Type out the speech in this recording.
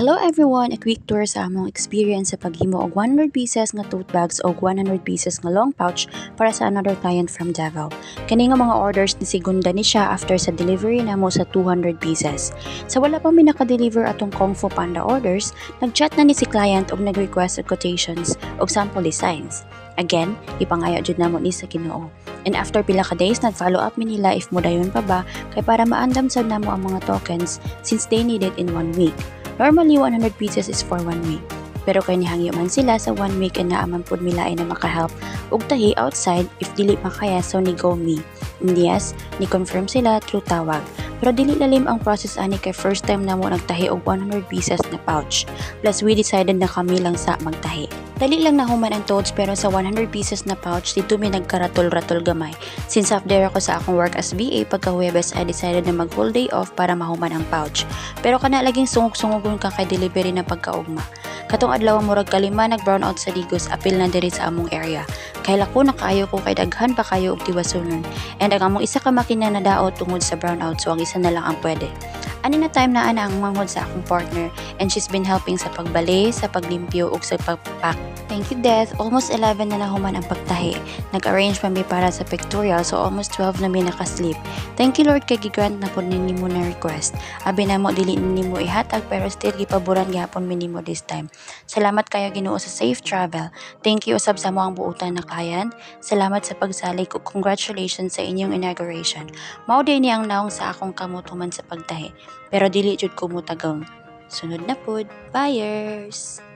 Hello everyone! A quick tour sa among experience sa paghimo og 100 pieces nga tote bags o 100 pieces nga long pouch para sa another client from Davao. Kani nga mga orders ni sigunda ni siya after sa delivery namo sa 200 pieces. Sa wala pa mi naka-deliver atong Kung Fu Panda orders, nag-chat na ni si client og nag-request og quotations og sample designs. Again, ipangayo jud namo ni sa Ginoo. And after pila ka days, nag-follow up mi nila if modayon pa ba kay para maandam sad namo ang mga tokens since they need it in 1 week. Normally, 100 pieces is for 1 week. Pero kay nihangyo man sila sa 1 week and naaman pod milaay na makahelp ug tahi outside if dili makaya so ni go me. And yes, ni confirm sila through tawag. Pero dili lalim ang process ani kay first time namo nagtahi og 100 pieces na pouch. Plus we decided na kami lang sa magtahi. Dali lang nahuman ang totes pero sa 100 pieces na pouch dito mi nagkaratol-ratol gamay. Since half day ako sa akong work as VA pagka Huwebes I decided na mag full day off para mahuman ang pouch. Pero kana laging sungog-sungogon ka kay delivery na pagkaugma. Katong adlaw murag kalima nag-brown out sa Digos apil na diri sa among area. Kay lako na kaayo ko kay daghan pa kayo og tiwasunon. And ang among isa ka makina na daot tungod sa brown out so ang isa na lang ang pwede. Ani na time na ang manghod sa akong partner and she's been helping sa pagbali, sa paglimpyo ug sa pagpack. Thank you, Death. Almost 11 na nahuman ang pagtahi. Nag-arrange pa mi para sa pictorial so almost 12 na mi nakasleep. Thank you Lord kay gigrant na pod nimo na request. Abi namo dili nimo ihatag pero still gipaboran gyapon mi nimo this time. Salamat kayo Ginoo sa safe travel. Thank you usab sa mo ang buutan na client. Salamat sa pagsalig ug congratulations sa inyong inauguration. Mao day ni ang naong sa akong kamot human sa pagtahi. Pero dili jud ko mo tagaw. Sunod na pod, buyers!